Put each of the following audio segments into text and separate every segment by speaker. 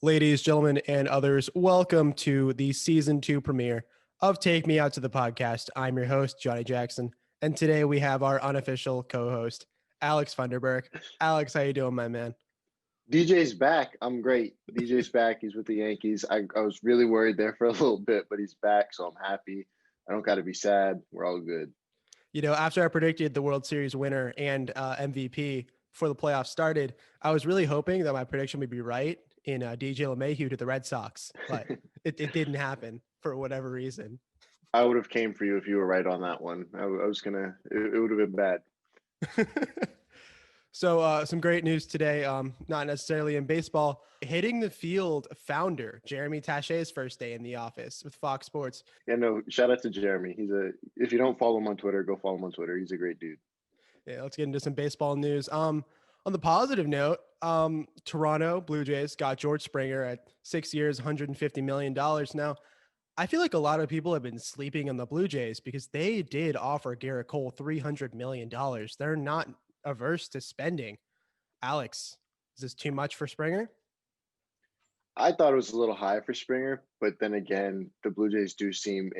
Speaker 1: Ladies, gentlemen, and others, welcome to the season 2 premiere of Take Me Out to the Podcast. I'm your host, Johnny Jackson, and today we have our unofficial co-host, Alex Funderburker. Alex, how you doing, my man?
Speaker 2: DJ's back. I'm great. DJ's back. He's with the Yankees. I was really worried there for a little bit, but he's back, so I'm happy. I don't got to be sad. We're all good.
Speaker 1: You know, after I predicted the World Series winner and MVP before the playoffs started, I was really hoping that my prediction would be right in DJ LeMahieu to the Red Sox, but it didn't happen for whatever reason.
Speaker 2: I would have came for you if you were right on that one. I was gonna. It would have been bad.
Speaker 1: So some great news today. Not necessarily in baseball. Hitting the field founder Jeremy Tachet's first day in the office with Fox Sports.
Speaker 2: Yeah, no. Shout out to Jeremy. If you don't follow him on Twitter, go follow him on Twitter. He's a great dude.
Speaker 1: Yeah, let's get into some baseball news. On the positive note, Toronto Blue Jays got George Springer at 6 years, $150 million. Now, I feel like a lot of people have been sleeping on the Blue Jays because they did offer Garrett Cole $300 million. They're not averse to spending. Alex, is this too much for Springer?
Speaker 2: I thought it was a little high for Springer, but then again, the Blue Jays do seem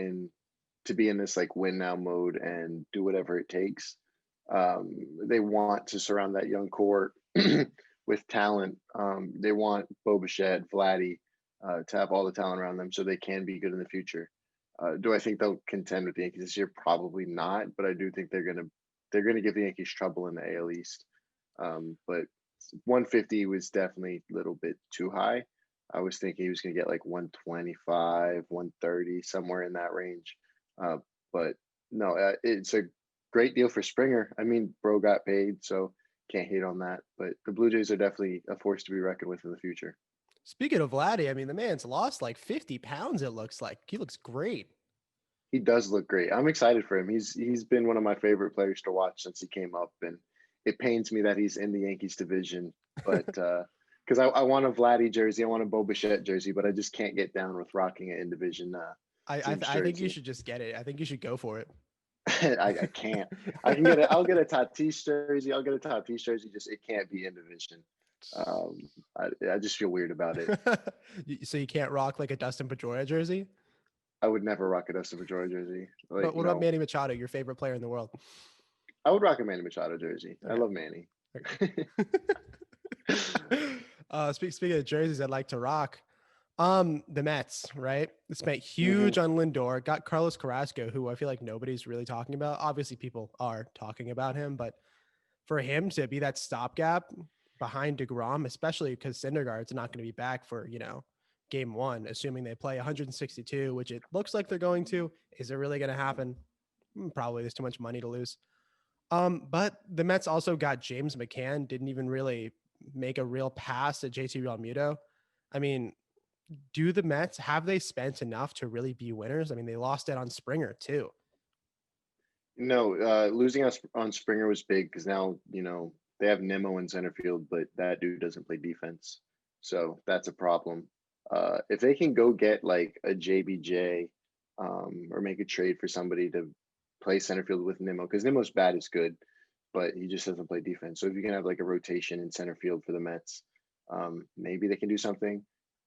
Speaker 2: to be in this like win now mode and do whatever it takes. They want to surround that young core with talent. They want Bo Bichette, Vladdy to have all the talent around them so they can be good in the future. Do I think they'll contend with the Yankees this year? Probably not, but I do think they're gonna give the Yankees trouble in the AL East. But 150 was definitely a little bit too high. I was thinking he was gonna get like 125, 130, somewhere in that range. But no, it's a great deal for Springer. I mean, bro got paid, so can't hate on that. But the Blue Jays are definitely a force to be reckoned with in the future.
Speaker 1: Speaking of Vladdy, I mean, the man's lost like 50 pounds, it looks like. He looks great.
Speaker 2: He does look great. I'm excited for him. He's been one of my favorite players to watch since he came up, and it pains me that he's in the Yankees division. But because I want a Vladdy jersey, I want a Bo Bichette jersey, but I just can't get down with rocking it in division.
Speaker 1: I think you should just get it. I think you should go for it.
Speaker 2: I can't. I can get it. I'll get a Tatis jersey. I'll get a Tatis jersey. Just it can't be in division. I just feel weird about it.
Speaker 1: So you can't rock like a Dustin Pedroia jersey?
Speaker 2: I would never rock a Dustin Pedroia jersey.
Speaker 1: Like, but what about Manny Machado, your favorite player in the world?
Speaker 2: I would rock a Manny Machado jersey. Okay. I love Manny.
Speaker 1: Okay. Speaking of jerseys I'd like to rock, the Mets, right? They spent huge on Lindor, got Carlos Carrasco, who I feel like nobody's really talking about. Obviously, people are talking about him, but for him to be that stopgap behind DeGrom, especially because Syndergaard's not going to be back for, game one, assuming they play 162, which it looks like they're going to. Is it really going to happen? Probably. There's too much money to lose. But the Mets also got James McCann, didn't even really make a real pass at JT Realmuto. I mean, do the Mets, have they spent enough to really be winners? I mean, they lost it on Springer too.
Speaker 2: No, losing us on Springer was big because now, they have Nimmo in center field, but that dude doesn't play defense. So that's a problem. If they can go get like a JBJ or make a trade for somebody to play center field with Nimmo, because Nimmo's bat is good, but he just doesn't play defense. So if you can have like a rotation in center field for the Mets, maybe they can do something.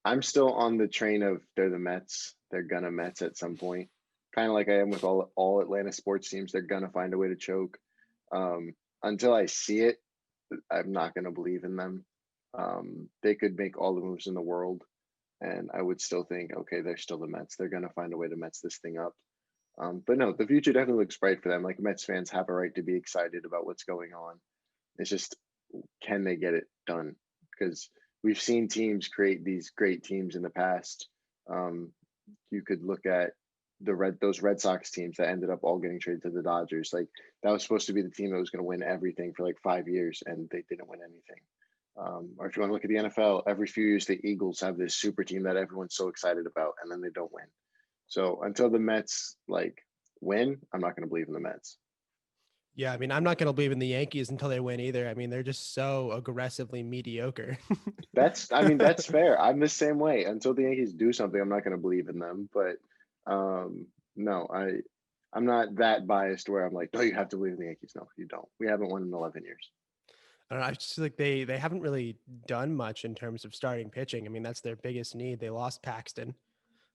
Speaker 2: I'm still on the train of they're the Mets. They're gonna Mets at some point. Kind of like I am with all Atlanta sports teams. They're gonna find a way to choke. Until I see it, I'm not gonna believe in them. They could make all the moves in the world, and I would still think, okay, they're still the Mets. They're gonna find a way to Mets this thing up. But no, the future definitely looks bright for them. Like Mets fans have a right to be excited about what's going on. It's just, can they get it done? Because we've seen teams create these great teams in the past. You could look at those Red Sox teams that ended up all getting traded to the Dodgers. Like that was supposed to be the team that was going to win everything for like 5 years, and they didn't win anything. Or if you want to look at the NFL, every few years the Eagles have this super team that everyone's so excited about, and then they don't win. So until the Mets like win, I'm not going to believe in the Mets.
Speaker 1: Yeah, I mean, I'm not going to believe in the Yankees until they win either. I mean, they're just so aggressively mediocre.
Speaker 2: I mean, that's fair. I'm the same way. Until the Yankees do something, I'm not going to believe in them. But no, I'm not that biased where I'm like, no, you have to believe in the Yankees. No, you don't. We haven't won in 11 years.
Speaker 1: I don't know. I just feel like they haven't really done much in terms of starting pitching. I mean, that's their biggest need. They lost Paxton.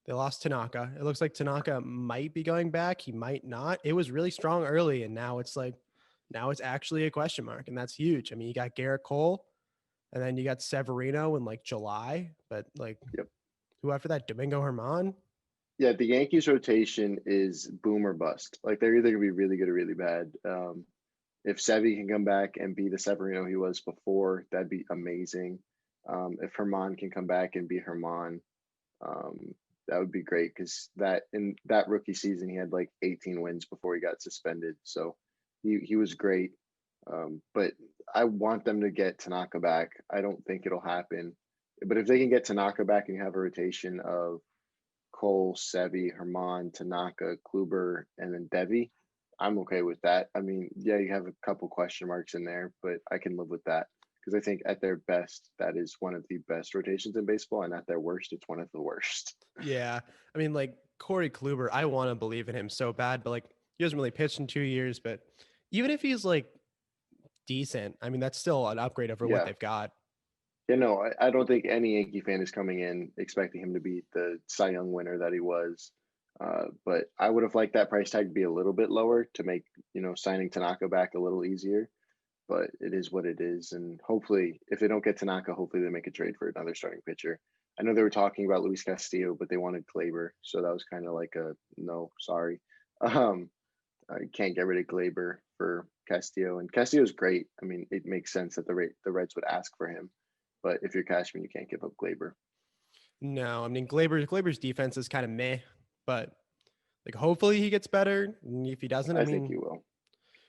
Speaker 1: They lost Tanaka. It looks like Tanaka might be going back. He might not. It was really strong early, and now it's like now it's actually a question mark, and that's huge. I mean, you got Garrett Cole, and then you got Severino in like July, but like
Speaker 2: Yep.
Speaker 1: who after that? Domingo Herman.
Speaker 2: Yeah, the Yankees rotation is boom or bust. Like they're either gonna be really good or really bad. If Sevy can come back and be the Severino he was before, that'd be amazing. If Herman can come back and be Herman, um, that would be great because that in that rookie season he had like 18 wins before he got suspended. So he was great. But I want them to get Tanaka back. I don't think it'll happen. But if they can get Tanaka back and you have a rotation of Cole, Sevy, Herman, Tanaka, Kluber, and then Devi, I'm okay with that. I mean, yeah, you have a couple question marks in there, but I can live with that because I think at their best, that is one of the best rotations in baseball, and at their worst, it's one of the worst.
Speaker 1: Yeah, I mean, like Corey Kluber, I want to believe in him so bad, but like he hasn't really pitched in 2 years. But even if he's like decent, I mean, that's still an upgrade over what
Speaker 2: Yeah.
Speaker 1: they've got.
Speaker 2: You know, I don't think any Yankee fan is coming in expecting him to be the Cy Young winner that he was. But I would have liked that price tag to be a little bit lower to make, signing Tanaka back a little easier. But it is what it is. And hopefully, if they don't get Tanaka, hopefully they make a trade for another starting pitcher. I know they were talking about Luis Castillo, but they wanted Glaber. So that was kind of like a no, sorry. Um, I can't get rid of Glaber for Castillo. And Castillo's great. I mean, it makes sense that the Reds would ask for him. But if you're Cashman, you can't give up Glaber.
Speaker 1: No, I mean Glaber's defense is kind of meh, but like hopefully he gets better. And if he doesn't, I
Speaker 2: I think
Speaker 1: mean,
Speaker 2: he will.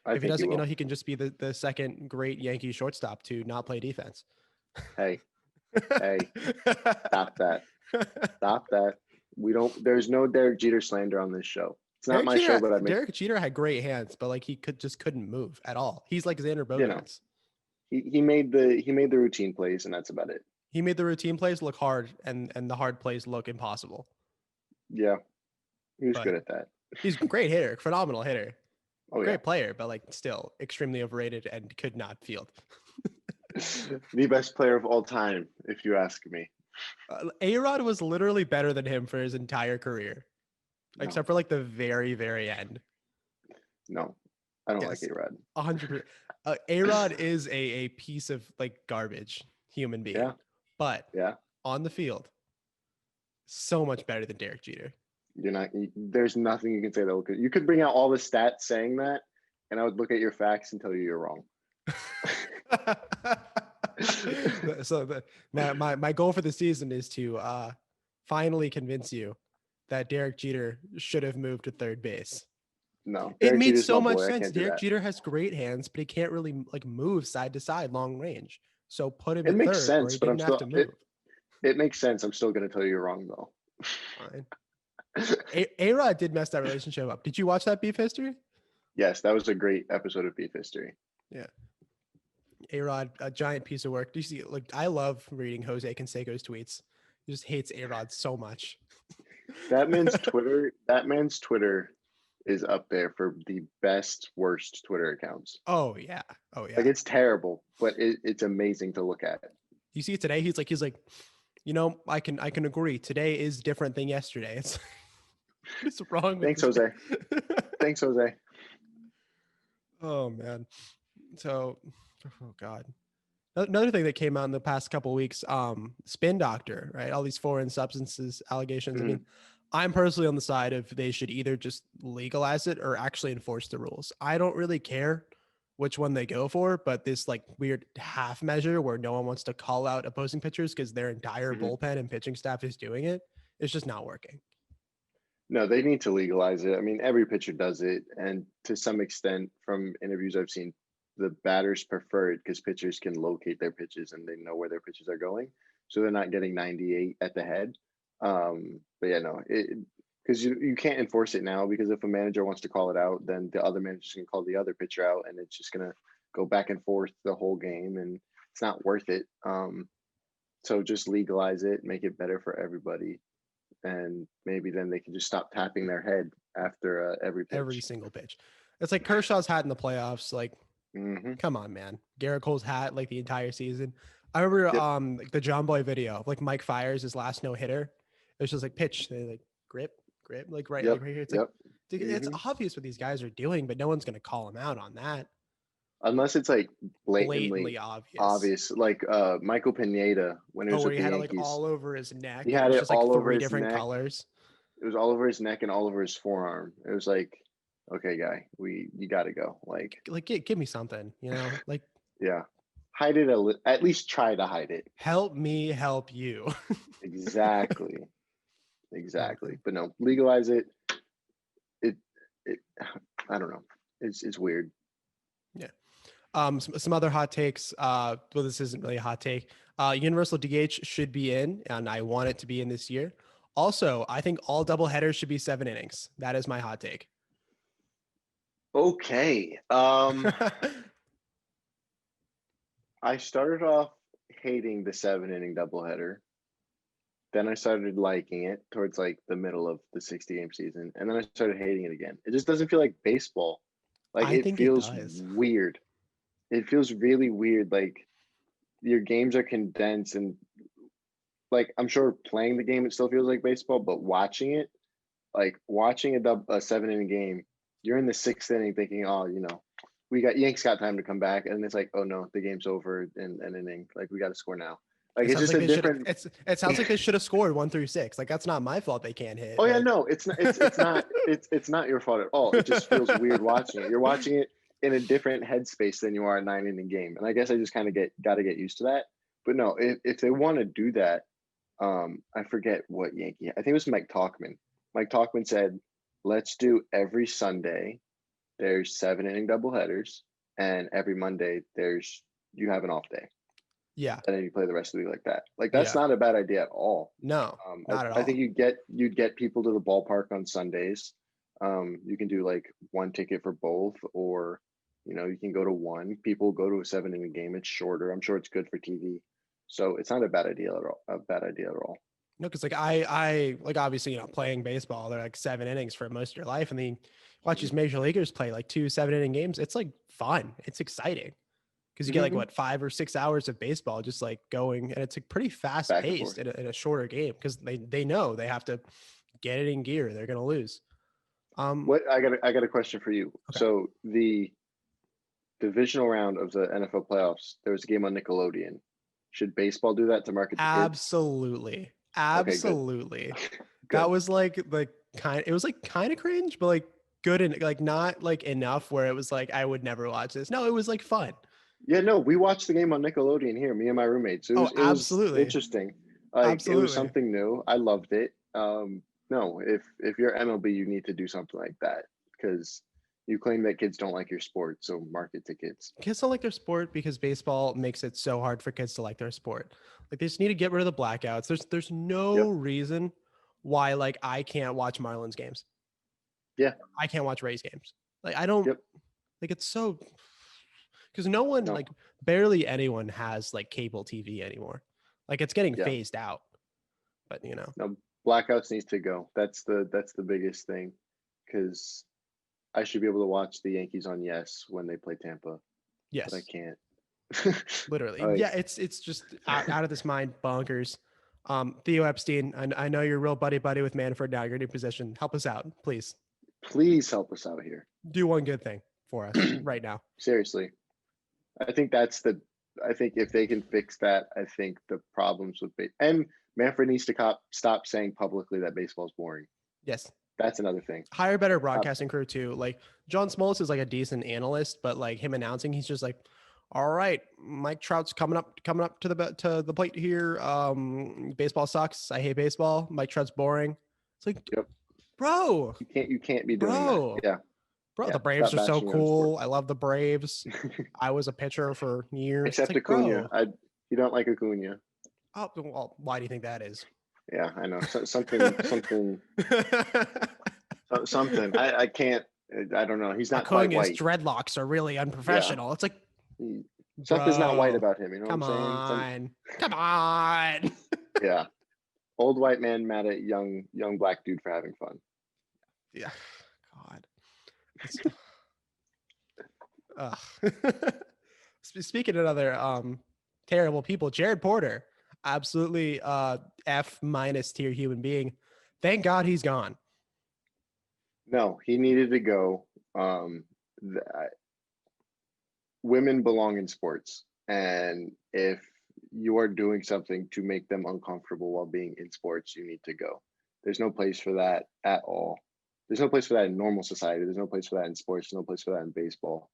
Speaker 2: I
Speaker 1: if he
Speaker 2: think he
Speaker 1: doesn't,
Speaker 2: will.
Speaker 1: he can just be the second great Yankee shortstop to not play defense.
Speaker 2: Hey, hey, stop that. Stop that. We don't, there's no Derek Jeter slander on this show. It's not my show, but I make,
Speaker 1: Derek Jeter had great hands, but like he couldn't move at all. He's like Xander
Speaker 2: you know,
Speaker 1: Bogaerts.
Speaker 2: he made the routine plays and that's about it.
Speaker 1: He made the routine plays look hard and the hard plays look impossible.
Speaker 2: Yeah, he was
Speaker 1: But
Speaker 2: good at that.
Speaker 1: he's a great hitter, phenomenal hitter,
Speaker 2: Oh yeah.
Speaker 1: great player, but like still extremely overrated and could not field.
Speaker 2: The best player of all time, if you ask me.
Speaker 1: A-Rod was literally better than him for his entire career,
Speaker 2: No,
Speaker 1: except for like the very, very end.
Speaker 2: no, I don't like
Speaker 1: Yes,
Speaker 2: A-Rod.
Speaker 1: 100%. A-Rod is a piece of like garbage human being,
Speaker 2: Yeah,
Speaker 1: but
Speaker 2: yeah.
Speaker 1: on the field, so much better than Derek Jeter.
Speaker 2: You're not. There's nothing you can say that will. You could bring out all the stats saying that, and I would look at your facts and tell you you're wrong.
Speaker 1: So my goal for the season is to finally convince you that Derek Jeter should have moved to third base.
Speaker 2: No,
Speaker 1: It
Speaker 2: Derek
Speaker 1: made
Speaker 2: Jeter's
Speaker 1: so
Speaker 2: my
Speaker 1: much
Speaker 2: boy. I
Speaker 1: sense.
Speaker 2: can't do
Speaker 1: Derek
Speaker 2: that.
Speaker 1: Jeter has great hands, but he can't really like move side to side long range. So put him
Speaker 2: It
Speaker 1: at
Speaker 2: makes
Speaker 1: third where
Speaker 2: sense,
Speaker 1: he
Speaker 2: but I'm
Speaker 1: didn't have to
Speaker 2: still
Speaker 1: move.
Speaker 2: it makes sense. I'm still going to tell you you're wrong though.
Speaker 1: Fine. A-Rod did mess that relationship up. Did you watch that beef history?
Speaker 2: Yes, that was a great episode of Beef History.
Speaker 1: Yeah. A-Rod, a giant piece of work. Do you see? Like, I love reading Jose Canseco's tweets. He just hates A-Rod so much.
Speaker 2: That man's Twitter is up there for the best worst Twitter accounts.
Speaker 1: Oh yeah. Oh
Speaker 2: Like
Speaker 1: yeah.
Speaker 2: it's terrible, but it's amazing to look at.
Speaker 1: You see it today. He's like, I can agree. Today is different than yesterday. It's what's wrong with
Speaker 2: Thanks,
Speaker 1: this
Speaker 2: Jose.
Speaker 1: guy?
Speaker 2: Thanks, Jose.
Speaker 1: Oh man. So, oh god. Another thing that came out in the past couple of weeks, spin doctor, right? All these foreign substances allegations. I
Speaker 2: Mhm.
Speaker 1: mean, I'm personally on the side of they should either just legalize it or actually enforce the rules. I don't really care which one they go for, but this like weird half measure where no one wants to call out opposing pitchers because their entire
Speaker 2: Mhm.
Speaker 1: bullpen and pitching staff is doing it, it's just not working.
Speaker 2: No, they need to legalize it. I mean, every pitcher does it, and to some extent, from interviews I've seen, the batters prefer it because pitchers can locate their pitches and they know where their pitches are going, so they're not getting 98 at the head. But yeah, no, because you can't enforce it now, because if a manager wants to call it out, then the other manager's gonna call the other pitcher out, and it's just gonna go back and forth the whole game, and it's not worth it. So just legalize it, make it better for everybody, and maybe then they can just stop tapping their head after every
Speaker 1: Every
Speaker 2: pitch.
Speaker 1: single pitch. It's like Kershaw's hat in the playoffs. Like,
Speaker 2: Hmm.
Speaker 1: come on, man. Garrett Cole's hat like the entire season. I remember
Speaker 2: Yep.
Speaker 1: like the John Boy video of like Mike Fires his last no hitter. It was just like pitch, they like grip, like
Speaker 2: Yep.
Speaker 1: right here. It's like
Speaker 2: Yep.
Speaker 1: it's
Speaker 2: Hmm.
Speaker 1: obvious what these guys are doing, but no one's gonna call them out on that.
Speaker 2: Unless it's like blatantly
Speaker 1: Blatantly obvious.
Speaker 2: obvious, like Michael Pineda when he
Speaker 1: Oh,
Speaker 2: was
Speaker 1: where
Speaker 2: with
Speaker 1: he
Speaker 2: the
Speaker 1: had it like
Speaker 2: Yankees.
Speaker 1: all over his
Speaker 2: He
Speaker 1: neck and it
Speaker 2: had
Speaker 1: was
Speaker 2: it
Speaker 1: just like
Speaker 2: all over
Speaker 1: three
Speaker 2: his
Speaker 1: different
Speaker 2: neck.
Speaker 1: colors.
Speaker 2: It was all over his neck and all over his forearm. It was like, okay, guy, you got to go.
Speaker 1: Like give me something, you know? Like
Speaker 2: Yeah, hide it at least try to hide it.
Speaker 1: help me help you.
Speaker 2: Exactly,
Speaker 1: Oh,
Speaker 2: exactly.
Speaker 1: man.
Speaker 2: But no, legalize it. It, it. I don't know. It's weird.
Speaker 1: Yeah. Some other hot takes. Well, this isn't really a hot take. Universal DH should be in, and I want it to be in this year. Also, I think all double headers should be 7 innings. That is my hot take.
Speaker 2: Okay. I started off hating the 7 inning doubleheader. Then I started liking it towards like the middle of the 60-game season, and then I started hating it again. It just doesn't feel like baseball. Like
Speaker 1: I
Speaker 2: it
Speaker 1: think it
Speaker 2: feels
Speaker 1: does.
Speaker 2: weird. It feels really weird. Like your games are condensed, and like I'm sure playing the game it still feels like baseball, but watching it, like watching a 7 inning game, you're in the sixth inning thinking, oh, Yanks got time to come back, and it's like, oh no, the game's over in an inning. Like we got to score now. Like
Speaker 1: It
Speaker 2: it's
Speaker 1: sounds
Speaker 2: just
Speaker 1: like
Speaker 2: a
Speaker 1: they should.
Speaker 2: different.
Speaker 1: It sounds like they should have scored 1 through 6. Like that's not my fault they can't hit,
Speaker 2: Oh yeah,
Speaker 1: but
Speaker 2: no, it's not. It's not your fault at all. It just feels weird watching it. You're watching it in a different headspace than you are a 9 inning game, and I guess I just kind of got to get used to that. But no, if they want to do that, I forget what Yankee. I think it was Mike Talkman. Mike Talkman said, "Let's do every Sunday. There's 7 inning doubleheaders, and every Monday you have an off day,
Speaker 1: yeah,
Speaker 2: and then you play the rest of the week like that. Like that's
Speaker 1: yeah,
Speaker 2: not a bad idea at all.
Speaker 1: no, not at
Speaker 2: I think
Speaker 1: all.
Speaker 2: you'd get people to the ballpark on Sundays. You can do like one ticket for both, or you can go to one. People go to a 7 inning game. It's shorter. I'm sure it's good for TV. So it's not a bad idea at all. A bad idea at all.
Speaker 1: No, because like I like obviously playing baseball, they're like 7 innings for most of your life, and then watch
Speaker 2: Hmm.
Speaker 1: these major leaguers play like 2 7 inning games. It's like fun. It's exciting because you get like
Speaker 2: Hmm.
Speaker 1: what 5 or 6 hours of baseball just like going, and it's like pretty fast
Speaker 2: Back and
Speaker 1: paced
Speaker 2: forth.
Speaker 1: in a shorter game because they know they have to get it in gear. They're gonna lose. Um,
Speaker 2: What I got a question for you.
Speaker 1: okay,
Speaker 2: So the divisional round of the NFL playoffs, there was a game on Nickelodeon. Should baseball do that to market to kids?
Speaker 1: absolutely,
Speaker 2: Okay, good.
Speaker 1: absolutely. That
Speaker 2: Good.
Speaker 1: was like kind. It was like kind of cringe, but like good and like not like enough where it was like I would never watch this. No, it was like fun.
Speaker 2: Yeah, no, we watched the game on Nickelodeon here, me and my roommates. It
Speaker 1: Oh,
Speaker 2: was it was
Speaker 1: absolutely.
Speaker 2: interesting. Like it was
Speaker 1: Absolutely.
Speaker 2: something new. I loved it. No, if you're MLB, you need to do something like that because you claim that kids don't like your sport, so market to kids.
Speaker 1: Kids don't like their sport because baseball makes it so hard for kids to like their sport. Like they just need to get rid of the blackouts. There's no
Speaker 2: Yep.
Speaker 1: reason why like I can't watch Marlins games.
Speaker 2: Yeah.
Speaker 1: I can't watch Rays games. Like I don't
Speaker 2: Yep.
Speaker 1: like it's so because no one
Speaker 2: No.
Speaker 1: like barely anyone has like cable TV anymore. Like it's getting
Speaker 2: Yeah.
Speaker 1: phased out. But
Speaker 2: No. Blackouts needs to go. That's the biggest thing because I should be able to watch the Yankees on Yes when they play Tampa, but I
Speaker 1: yes,
Speaker 2: can't.
Speaker 1: literally.
Speaker 2: Like,
Speaker 1: Yeah, it's just out of this mind bonkers. Theo Epstein, I know you're real buddy with Manfred now. Your new position. Help us out, please.
Speaker 2: please help us out here.
Speaker 1: Do one good thing for us right now.
Speaker 2: Seriously. I think I think if they can fix that, I think the problems with and Manfred needs to stop saying publicly that baseball's boring.
Speaker 1: Yes.
Speaker 2: That's another thing.
Speaker 1: Hire better
Speaker 2: Stop
Speaker 1: broadcasting crew too. Like John Smoltz is like a decent analyst, but like him announcing, he's just like, all right, Mike Trout's coming up to the plate here. Baseball sucks. I hate baseball. Mike Trout's boring. It's like,
Speaker 2: Yep.
Speaker 1: bro,
Speaker 2: You can't be doing that.
Speaker 1: bro,
Speaker 2: Yeah.
Speaker 1: bro.
Speaker 2: Yeah.
Speaker 1: The Braves
Speaker 2: Stop
Speaker 1: are so
Speaker 2: bashing your own sport.
Speaker 1: cool. I love the Braves. I was a pitcher for years. It's
Speaker 2: Except
Speaker 1: like,
Speaker 2: Acuna.
Speaker 1: bro.
Speaker 2: You don't like Acuna.
Speaker 1: Oh, well, why do you think that is?
Speaker 2: Yeah, I know. Something. I can't. I don't know. He's not quite
Speaker 1: Acuña's
Speaker 2: white.
Speaker 1: dreadlocks are really
Speaker 2: Yeah.
Speaker 1: unprofessional. It's like,
Speaker 2: He, something's not white
Speaker 1: bro,
Speaker 2: about him. You know what I'm
Speaker 1: come
Speaker 2: saying?
Speaker 1: on, come on.
Speaker 2: Yeah. Old white man mad at young black dude for having fun.
Speaker 1: Yeah, God. It's, speaking of other terrible people, Jared Porter, absolutely F minus tier human being. Thank God he's gone.
Speaker 2: No, he needed to go. Th- Women belong in sports, and if you are doing something to make them uncomfortable while being in sports, you need to go. There's no place for that at all. There's no place for that in normal society. There's no place for that in sports. There's no place for that in baseball.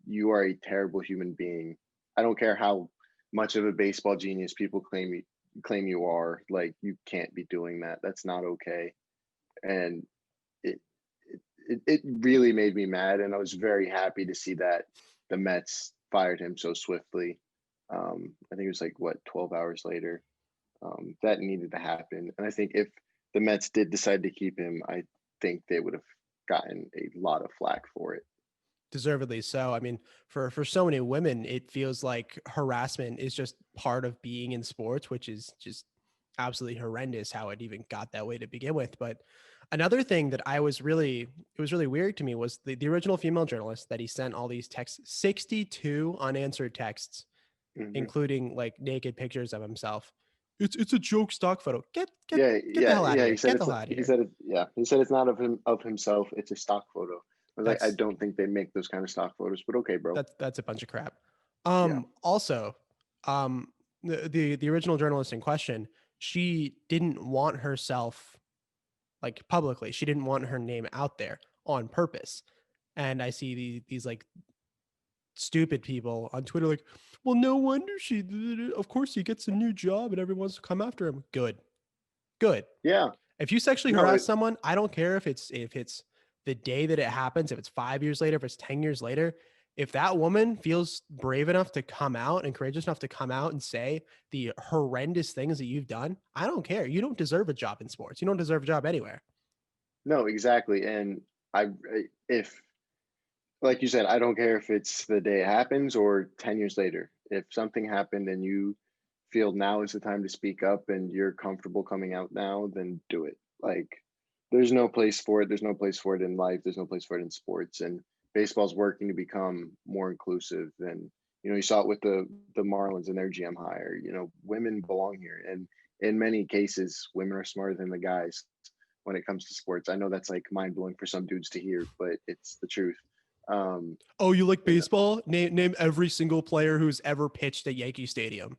Speaker 2: You are a terrible human being. I don't care how much of a baseball genius people claim you are. Like, you can't be doing that. That's not okay. And it it really made me mad, and I was very happy to see that the Mets fired him so swiftly. I think it was like what 12 hours later. That needed to happen, and I think if the Mets did decide to keep him, I think they would have gotten a lot of flack for it.
Speaker 1: Deservedly so. I mean, for so many women, it feels like harassment is just part of being in sports, which is just absolutely horrendous how it even got that way to begin with. But another thing that it was really weird to me was the original female journalist that he sent all these texts, 62 unanswered texts,
Speaker 2: Hmm.
Speaker 1: including like naked pictures of himself. It's a joke stock photo.
Speaker 2: Yeah,
Speaker 1: Get the
Speaker 2: yeah,
Speaker 1: hell out of
Speaker 2: yeah.
Speaker 1: here.
Speaker 2: He said
Speaker 1: Get the
Speaker 2: it's
Speaker 1: hell
Speaker 2: not.
Speaker 1: out of
Speaker 2: He
Speaker 1: here.
Speaker 2: said it. Yeah, he said it's not of himself. It's a stock photo. I was like, I
Speaker 1: That's
Speaker 2: don't think they make those kind of stock photos, but okay, bro.
Speaker 1: that's a bunch of crap.
Speaker 2: Yeah.
Speaker 1: Also, um, the original journalist in question, she didn't want herself like publicly. She didn't want her name out there on purpose. And I see these like stupid people on Twitter like, well, no wonder she. Of course, he gets a new job and everyone's to come after him. Good, good.
Speaker 2: Yeah.
Speaker 1: If you sexually
Speaker 2: No.
Speaker 1: harass someone, I don't care if it's the day that it happens, if it's 5 years later, if it's 10 years later. If that woman feels brave enough to come out and courageous enough to come out and say the horrendous things that you've done, I don't care. You don't deserve a job in sports. You don't deserve a job anywhere.
Speaker 2: No, exactly. And if, like you said, I don't care if it's the day it happens or 10 years later. If something happened and you feel now is the time to speak up and you're comfortable coming out now, then do it. Like, there's no place for it. There's no place for it in life. There's no place for it in sports. And baseball's working to become more inclusive. And, you saw it with the Marlins and their GM hire. Women belong here. And in many cases, women are smarter than the guys when it comes to sports. I know that's like mind blowing for some dudes to hear, but it's the truth. Um,
Speaker 1: Oh, you like
Speaker 2: and
Speaker 1: baseball? Name every single player who's ever pitched at Yankee Stadium.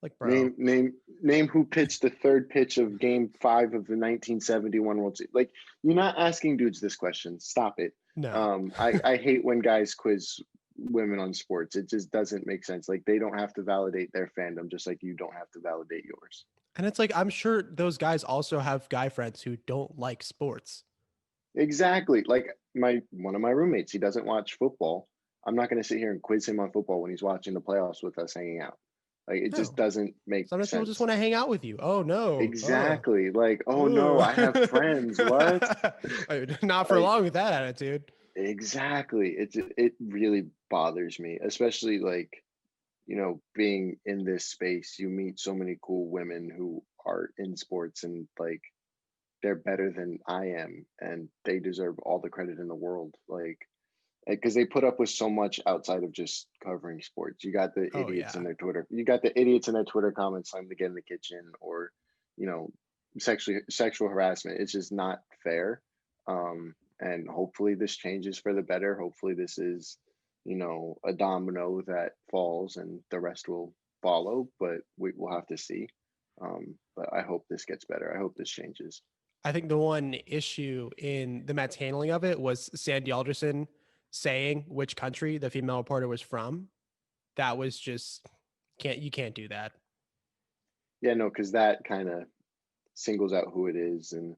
Speaker 1: Like, bro,
Speaker 2: name who pitched the third pitch of Game 5 of the 1971 World Series. Like, you're not asking dudes this question. Stop it.
Speaker 1: no.
Speaker 2: I hate when guys quiz women on sports. It just doesn't make sense. Like, they don't have to validate their fandom, just like you don't have to validate yours.
Speaker 1: And it's like I'm sure those guys also have guy friends who don't like sports.
Speaker 2: Exactly. Like, my one of my roommates, he doesn't watch football. I'm not going to sit here and quiz him on football when he's watching the playoffs with us hanging out. Like, it just
Speaker 1: No.
Speaker 2: doesn't make
Speaker 1: Sometimes people just
Speaker 2: sense.
Speaker 1: want to hang out with you. Oh no. Oh.
Speaker 2: Exactly. Like, oh no,
Speaker 1: Oh.
Speaker 2: I have friends. What?
Speaker 1: Not for
Speaker 2: Like,
Speaker 1: long with that attitude.
Speaker 2: exactly. It really bothers me, especially like, being in this space, you meet so many cool women who are in sports and like they're better than I am and they deserve all the credit in the world. Like, because they put up with so much outside of just covering sports. You got the
Speaker 1: Oh
Speaker 2: idiots in
Speaker 1: yeah.
Speaker 2: their Twitter. You got the idiots in their Twitter comments telling them to get in the kitchen, or, you know, sexual harassment. It's just not fair. And hopefully this changes for the better. Hopefully this is, a domino that falls and the rest will follow. But we will have to see. But I hope this gets better. I hope this changes.
Speaker 1: I think the one issue in the Mets handling of it was Sandy Alderson saying which country the female reporter was from. That was just can't do that.
Speaker 2: Yeah, no, because that kind of singles out who it is, and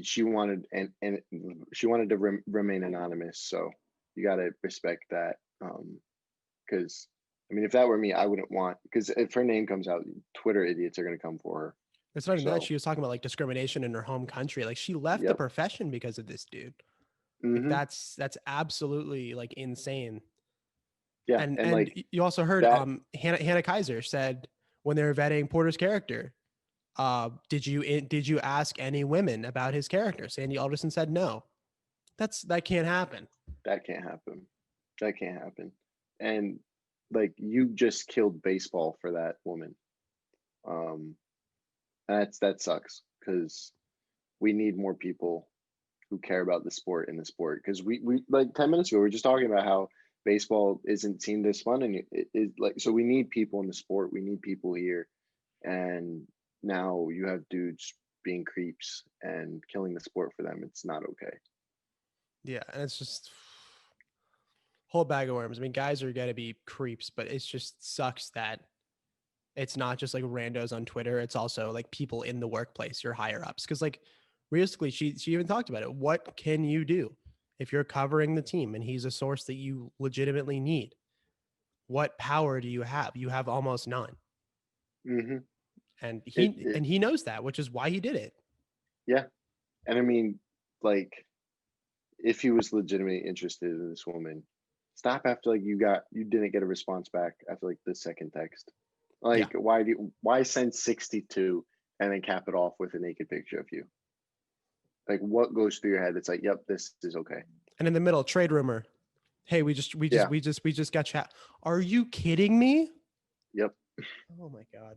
Speaker 2: she wanted and she wanted to remain anonymous, so you got to respect that. Because I mean, if that were me, I wouldn't want, because if her name comes out, Twitter idiots are going to come for her.
Speaker 1: It's not even that.
Speaker 2: So,
Speaker 1: She was talking about like discrimination in her home country. Like she left the
Speaker 2: yep.
Speaker 1: profession because of this dude. Like
Speaker 2: Hmm.
Speaker 1: that's absolutely like insane.
Speaker 2: Yeah,
Speaker 1: And
Speaker 2: and like
Speaker 1: you also heard
Speaker 2: that.
Speaker 1: Hannah Kaiser said when they were vetting Porter's character, did you ask any women about his character? Sandy Alderson said no. That can't happen.
Speaker 2: That can't happen. That can't happen. And like you just killed baseball for that woman. Um, that sucks because we need more people who care about the sport in the sport. Because we like 10 minutes ago we were just talking about how baseball isn't seen this fun, and it like so we need people in the sport. We need people here, and now you have dudes being creeps and killing the sport for them. It's not okay.
Speaker 1: Yeah, and it's just whole bag of worms. I mean, guys are gonna be creeps, but it just sucks that it's not just like randos on Twitter. It's also like people in the workplace, your higher ups. Because like realistically, she even talked about it. What can you do if you're covering the team and he's a source that you legitimately need? What power do you have? You have almost none.
Speaker 2: Hmm.
Speaker 1: And
Speaker 2: It
Speaker 1: he knows that, which is why he did it.
Speaker 2: yeah, and I mean, like, if he was legitimately interested in this woman, stop after like you didn't get a response back after like the second text.
Speaker 1: Yeah.
Speaker 2: Like, why send 62 and then cap it off with a naked picture of you? Like, what goes through your head? It's like, yep, this is okay.
Speaker 1: And in the middle, trade rumor. Hey,
Speaker 2: Yeah,
Speaker 1: we just got chat. Are you kidding me?
Speaker 2: yep.
Speaker 1: Oh my god.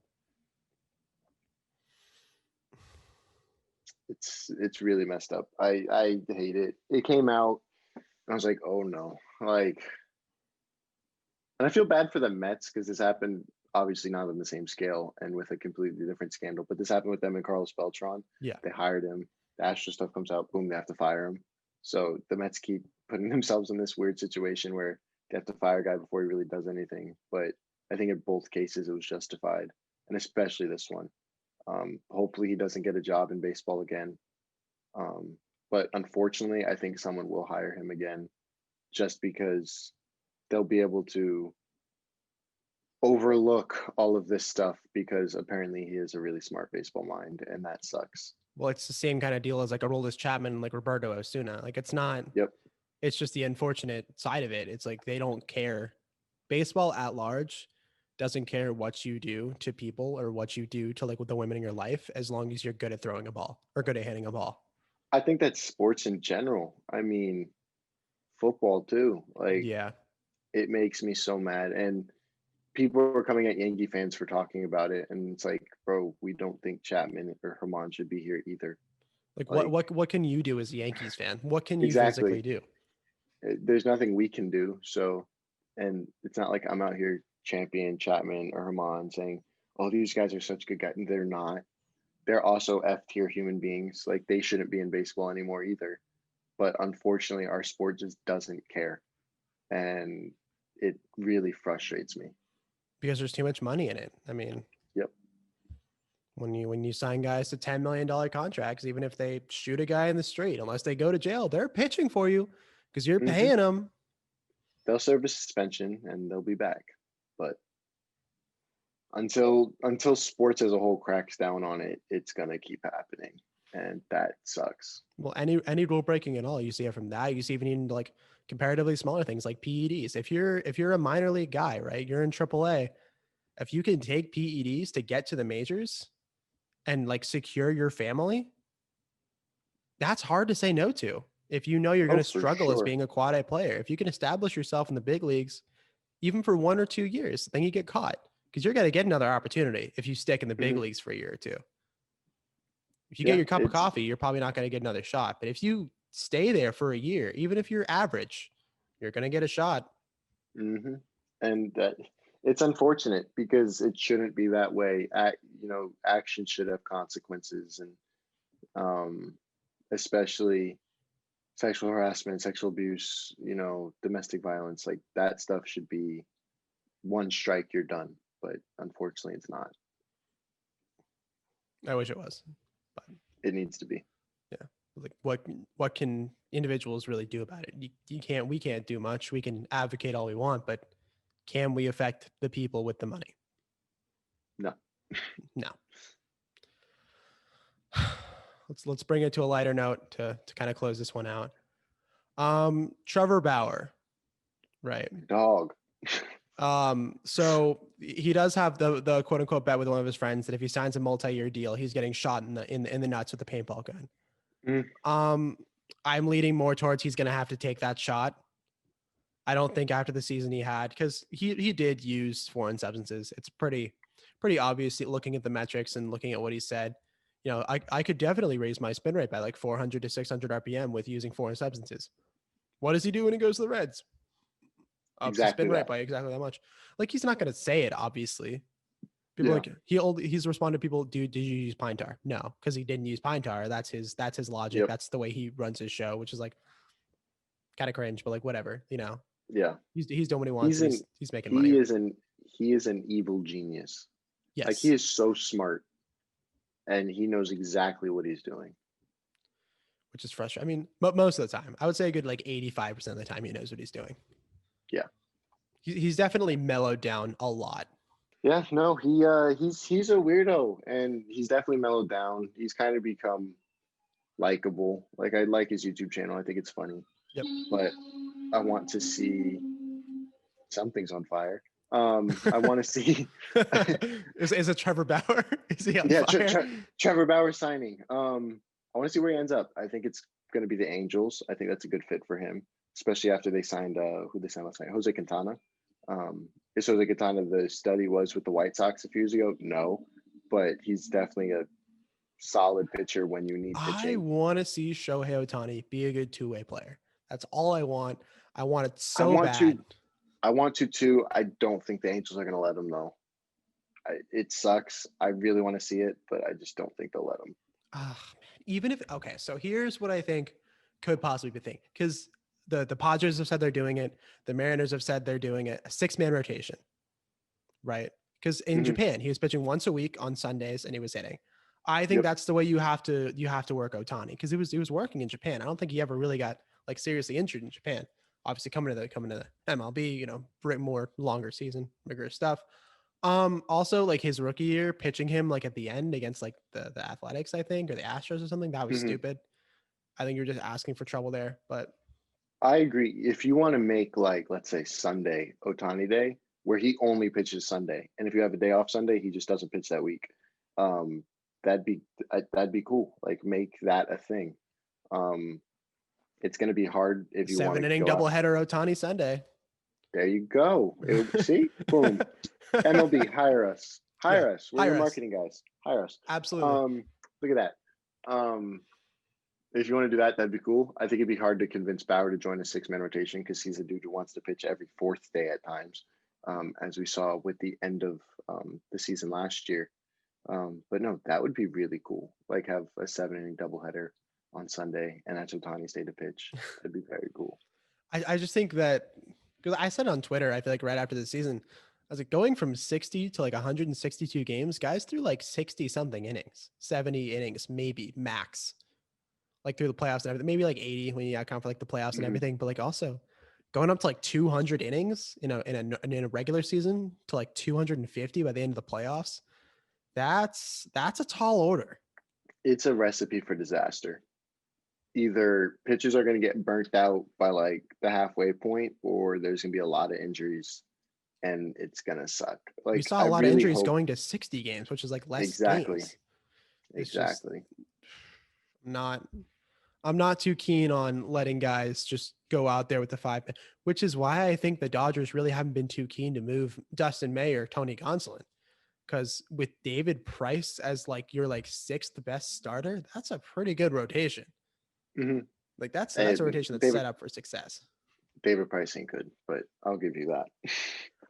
Speaker 2: It's really messed up. I hate it. It came out. I was like, oh no. Like, and I feel bad for the Mets because this happened obviously not on the same scale and with a completely different scandal, but this happened with them and Carlos Beltran.
Speaker 1: Yeah.
Speaker 2: They hired him. The Astro stuff comes out, boom, they have to fire him. So the Mets keep putting themselves in this weird situation where they have to fire a guy before he really does anything. But I think in both cases it was justified, and especially this one. Hopefully he doesn't get a job in baseball again. Um, but unfortunately, I think someone will hire him again just because they'll be able to overlook all of this stuff because apparently he has a really smart baseball mind, and that sucks.
Speaker 1: Well, it's the same kind of deal as like a Aroldis Chapman, like Roberto Osuna. Like it's not.
Speaker 2: Yep.
Speaker 1: It's just the unfortunate side of it. It's like they don't care. Baseball at large doesn't care what you do to people or what you do to like with the women in your life, as long as you're good at throwing a ball or good at hitting a ball.
Speaker 2: I think that's sports in general. I mean, football too. Like,
Speaker 1: Yeah.
Speaker 2: it makes me so mad. And people were coming at Yankee fans for talking about it. And it's like, bro, we don't think Chapman or Herman should be here either.
Speaker 1: Like
Speaker 2: Like,
Speaker 1: what can you do as a Yankees fan? What can you physically
Speaker 2: exactly.
Speaker 1: do?
Speaker 2: There's nothing we can do. So, and it's not like I'm out here championing Chapman or Herman saying, oh, these guys are such good guys. They're not. They're also F tier human beings. Like, they shouldn't be in baseball anymore either. But unfortunately, our sport just doesn't care. And it really frustrates me.
Speaker 1: Because there's too much money in it. I mean,
Speaker 2: Yep.
Speaker 1: when you sign guys to $10 million contracts, even if they shoot a guy in the street, unless they go to jail, they're pitching for you because you're
Speaker 2: Hmm.
Speaker 1: paying them.
Speaker 2: They'll serve a suspension and they'll be back. But until sports as a whole cracks down on it, it's gonna keep happening. And that sucks.
Speaker 1: Well, any rule breaking at all, you see it from that. You see even in like comparatively smaller things like PEDs. If you're a minor league guy, right, you're in AAA. If you can take PEDs to get to the majors and like secure your family, that's hard to say no to. If you know you're going
Speaker 2: Oh,
Speaker 1: to
Speaker 2: for
Speaker 1: struggle as
Speaker 2: sure.
Speaker 1: being a quad A player, if you can establish yourself in the big leagues, even for 1 or 2 years, then you get caught because you're going to get another opportunity if you stick in the big
Speaker 2: Hmm.
Speaker 1: leagues for a year or two. If you get
Speaker 2: Yeah,
Speaker 1: your cup of
Speaker 2: it's
Speaker 1: coffee, you're probably not going to get another shot. But if you stay there for a year, even if you're average, you're going to get a shot.
Speaker 2: hmm and that it's unfortunate because it shouldn't be that way. Action should have consequences, and um, especially sexual harassment, sexual abuse, domestic violence, like that stuff should be one strike, you're done. But unfortunately, it's not.
Speaker 1: I wish it was, but
Speaker 2: It needs to be.
Speaker 1: yeah, like what can individuals really do about it? You can't. We can't do much. We can advocate all we want, but can we affect the people with the money?
Speaker 2: No.
Speaker 1: No. let's bring it to a lighter note to kind of close this one out. Trevor Bauer, right?
Speaker 2: Dog.
Speaker 1: So he does have the quote unquote bet with one of his friends that if he signs a multi-year deal, he's getting shot in the nuts with a paintball gun.
Speaker 2: Mm.
Speaker 1: I'm leaning more towards he's gonna have to take that shot. I don't think after the season he had, because he did use foreign substances. It's pretty obvious looking at the metrics and looking at what he said. You know, I could definitely raise my spin rate by like 400 to 600 RPM with using foreign substances. What does he do when he goes to the Reds? Ups the
Speaker 2: Exactly
Speaker 1: spin rate
Speaker 2: that.
Speaker 1: by exactly that much. Like he's not going to say it, obviously. People
Speaker 2: Yeah.
Speaker 1: like he's responded to people, did you use pine tar? No, because he didn't use pine tar. That's his logic.
Speaker 2: Yep.
Speaker 1: That's the way he runs his show, which is like kind of cringe, but like whatever, you know.
Speaker 2: Yeah.
Speaker 1: He's doing what he wants
Speaker 2: He's
Speaker 1: and
Speaker 2: an
Speaker 1: he's making money.
Speaker 2: he is an evil genius.
Speaker 1: Yes.
Speaker 2: Like he is so smart and he knows exactly what he's doing.
Speaker 1: Which is frustrating. I mean, most of the time. I would say a good like 85% of the time he knows what he's doing.
Speaker 2: Yeah.
Speaker 1: He's definitely mellowed down a lot.
Speaker 2: Yeah, no, he's a weirdo and he's definitely mellowed down. He's kind of become likable. Like I like his YouTube channel. I think it's funny.
Speaker 1: Yep.
Speaker 2: But I want to see something's on fire. I want to see
Speaker 1: is it Trevor Bauer? Is he on fire?
Speaker 2: Trevor Bauer signing. I want to see where he ends up. I think it's going to be the Angels. I think that's a good fit for him, especially after they signed who they signed last night, Jose Quintana. Is Jose Quintana the stud he was with the White Sox a few years ago? No, but he's definitely a solid pitcher when you need pitching.
Speaker 1: I want to see Shohei Ohtani be a good two-way player. That's all I want. I want it so bad.
Speaker 2: I want to too. I don't think the Angels are going to let him though. It sucks. I really want to see it, but I just don't think they'll let him.
Speaker 1: Even if okay, so here's what I think could possibly be the thing, because the Padres have said they're doing it, the Mariners have said they're doing it, a 6-man rotation, right? Because in Japan he was pitching once a week on Sundays and he was hitting. I think that's the way you have to work Ohtani, because he was working in Japan. I don't think he ever really got like seriously injured in Japan. Obviously coming to the MLB, you know, more longer season, bigger stuff. Also like his rookie year, pitching him like at the end against like the Athletics, I think, or the Astros or something, that was stupid. I think you're just asking for trouble there, but
Speaker 2: I agree. If you want to make like, let's say Sunday Ohtani Day, where he only pitches Sunday, and if you have a day off Sunday, he just doesn't pitch that week. That'd be cool. Like make that a thing. It's going to be hard if you want to
Speaker 1: 7-inning doubleheader Ohtani Sunday.
Speaker 2: There you go. See, boom. MLB, hire us. Hire us. We're your marketing guys. Hire us.
Speaker 1: Absolutely.
Speaker 2: Look at that. If you want to do that, that'd be cool. I think it'd be hard to convince Bauer to join a 6-man rotation because he's a dude who wants to pitch every 4th day at times, as we saw with the end of the season last year. But no, that would be really cool. Like have a 7-inning doubleheader on Sunday, and that's Ohtani's day to pitch. That'd be very cool.
Speaker 1: I just think that, because I said on Twitter, I feel like right after the season, I was like, going from 60 to like 162 games, guys threw like 60 something innings, 70 innings, maybe max, like through the playoffs and everything, maybe like 80 when you account for like the playoffs and everything. But like also going up to like 200 innings in a regular season to like 250 by the end of the playoffs. That's a tall order.
Speaker 2: It's a recipe for disaster. Either pitchers are going to get burnt out by like the halfway point, or there's going to be a lot of injuries and it's going to suck. Like
Speaker 1: we saw a lot of injuries going to 60 games, which is like less games.
Speaker 2: Exactly.
Speaker 1: I'm not too keen on letting guys just go out there with the 5, which is why I think the Dodgers really haven't been too keen to move Dustin May or Tony Gonsolin. Because with David Price as like your like 6th best starter, that's a pretty good rotation. Like that's a rotation that's set up for success.
Speaker 2: David Price ain't good, but I'll give you that.